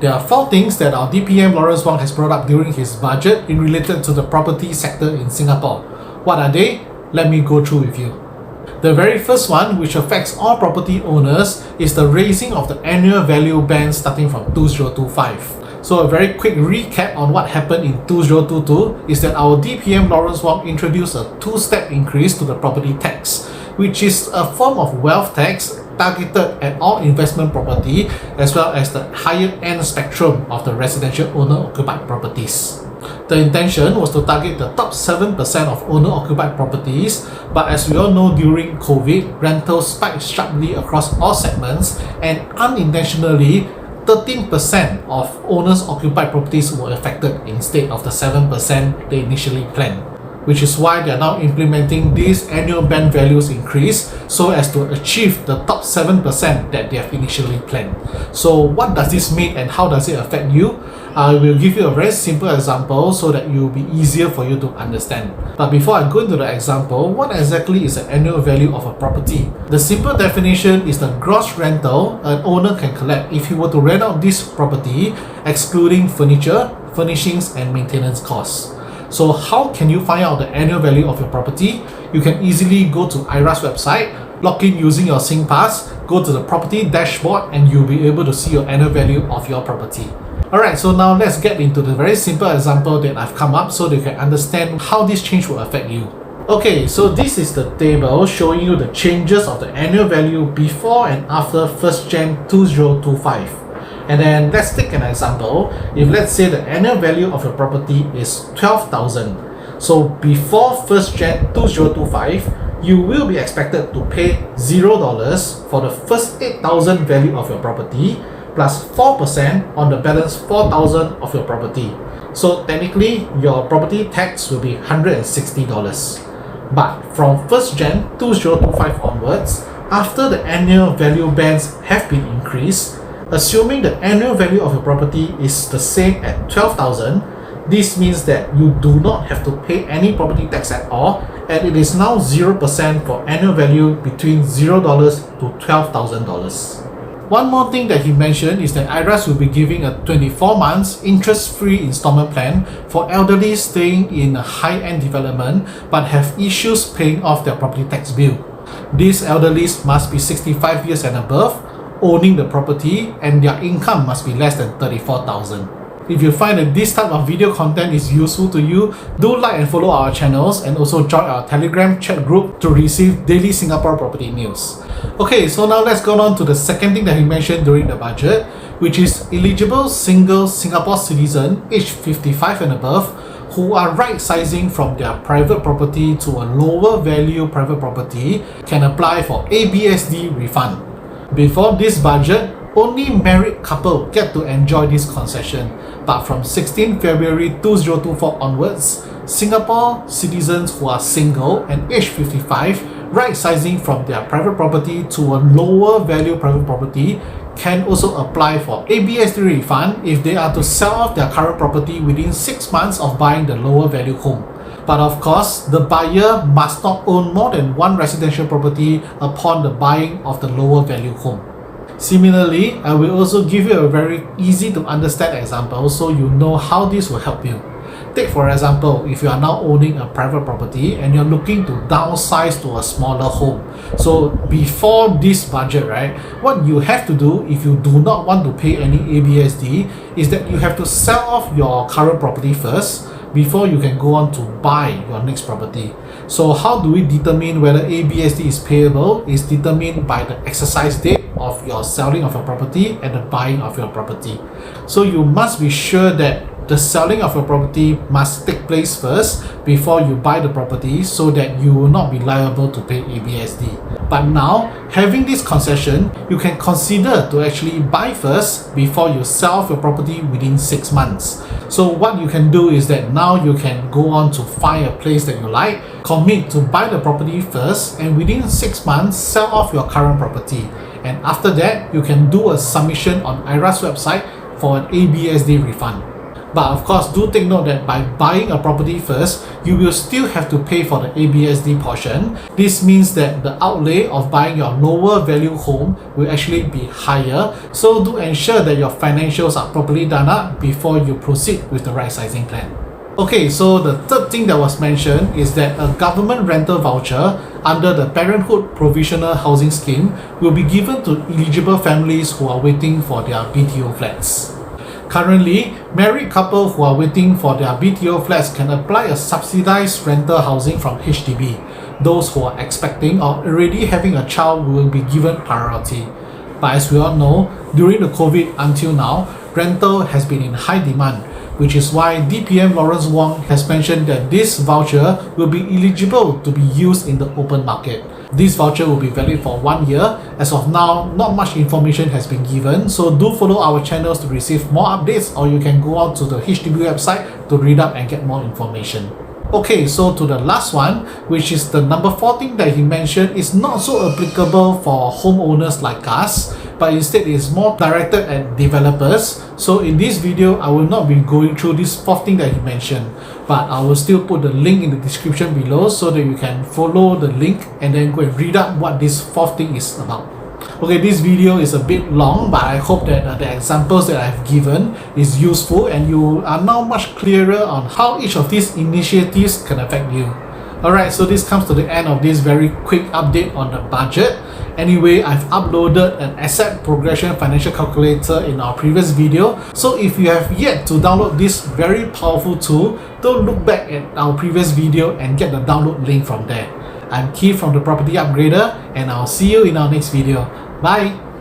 There are 4 things that our DPM Lawrence Wong has brought up during his budget in related to the property sector in Singapore. What are they? Let me go through with you. The very first one, which affects all property owners, is the raising of the annual value band starting from 2025. So a very quick recap on what happened in 2022 is that our DPM Lawrence Wong introduced a 2-step increase to the property tax, which is a form of wealth tax targeted at all investment property as well as the higher end spectrum of the residential owner-occupied properties. The intention was to target the top 7% of owner-occupied properties, but as we all know, during COVID, rentals spiked sharply across all segments, and unintentionally 13% of owners-occupied properties were affected instead of the 7% they initially planned, which is why they are now implementing these annual band values increase so as to achieve the top 7% that they have initially planned. So what does this mean and how does it affect you? I will give you a very simple example so that it will be easier for you to understand. But before I go into the example, what exactly is the annual value of a property? The simple definition is the gross rental an owner can collect if he were to rent out this property, excluding furniture, furnishings and maintenance costs. So how can you find out the annual value of your property? You can easily go to IRA's website, log in using your SingPass, go to the property dashboard and you'll be able to see your annual value of your property. Alright, so now let's get into the very simple example that I've come up so that you can understand how this change will affect you. Okay, so this is the table showing you the changes of the annual value before and after 1st Jan 2025. And then let's take an example. If let's say the annual value of your property is 12,000. So before 1st Jan 2025, you will be expected to pay $0 for the first 8,000 value of your property plus 4% on the balance 4,000 of your property. So technically your property tax will be $160. But from 1st Jan 2025 onwards, after the annual value bands have been increased, assuming the annual value of your property is the same at 12,000, this means that you do not have to pay any property tax at all, and it is now 0% for annual value between $0 to $12,000. One more thing that he mentioned is that IRAS will be giving a 24 months interest-free installment plan for elderly staying in a high-end development but have issues paying off their property tax bill. These elderly must be 65 years and above, owning the property, and their income must be less than 34,000. If you find that this type of video content is useful to you, do like and follow our channels and also join our Telegram chat group to receive daily Singapore property news. Okay, so now let's go on to the second thing that he mentioned during the budget, which is eligible single Singapore citizen aged 55 and above who are right-sizing from their private property to a lower value private property can apply for ABSD refund. Before this budget, only married couple get to enjoy this concession, but from 16 February 2024 onwards, Singapore citizens who are single and aged 55 right-sizing from their private property to a lower value private property can also apply for ABSD refund if they are to sell off their current property within 6 months of buying the lower value home. But of course, the buyer must not own more than one residential property upon the buying of the lower value home. Similarly, I will also give you a very easy to understand example so you know how this will help you. Take for example, if you are now owning a private property and you're looking to downsize to a smaller home. So before this budget, right, what you have to do if you do not want to pay any ABSD is that you have to sell off your current property first before you can go on to buy your next property. So how do we determine whether ABSD is payable? Is determined by the exercise date of your selling of your property and the buying of your property. So you must be sure that the selling of your property must take place first before you buy the property so that you will not be liable to pay ABSD. But now, having this concession, you can consider to actually buy first before you sell off your property within 6 months. So what you can do is that now you can go on to find a place that you like, commit to buy the property first, and within 6 months, sell off your current property. And after that, you can do a submission on IRA's website for an ABSD refund. But of course, do take note that by buying a property first, you will still have to pay for the ABSD portion. This means that the outlay of buying your lower value home will actually be higher. So do ensure that your financials are properly done up before you proceed with the right sizing plan. Okay, so the third thing that was mentioned is that a government rental voucher under the Parenthood Provisional Housing Scheme will be given to eligible families who are waiting for their BTO flats. Currently, married couples who are waiting for their BTO flats can apply a subsidized rental housing from HDB. Those who are expecting or already having a child will be given priority. But as we all know, during the COVID until now, rental has been in high demand, which is why DPM Lawrence Wong has mentioned that this voucher will be eligible to be used in the open market. This voucher will be valid for 1 year. As of now, not much information has been given, so do follow our channels to receive more updates, or you can go out to the HDB website to read up and get more information. Okay, so to the last one, which is the number 14 that he mentioned, is not so applicable for homeowners like us, but instead is more directed at developers. So in this video, I will not be going through this fourth thing that he mentioned, but I will still put the link in the description below so that you can follow the link and then go and read up what this fourth thing is about. Okay, this video is a bit long, but I hope that the examples that I've given is useful and you are now much clearer on how each of these initiatives can affect you. Alright, so this comes to the end of this very quick update on the budget. Anyway, I've uploaded an asset progression financial calculator in our previous video. So if you have yet to download this very powerful tool, don't look back at our previous video and get the download link from there. I'm Keith from the Property Upgrader, and I'll see you in our next video. Bye!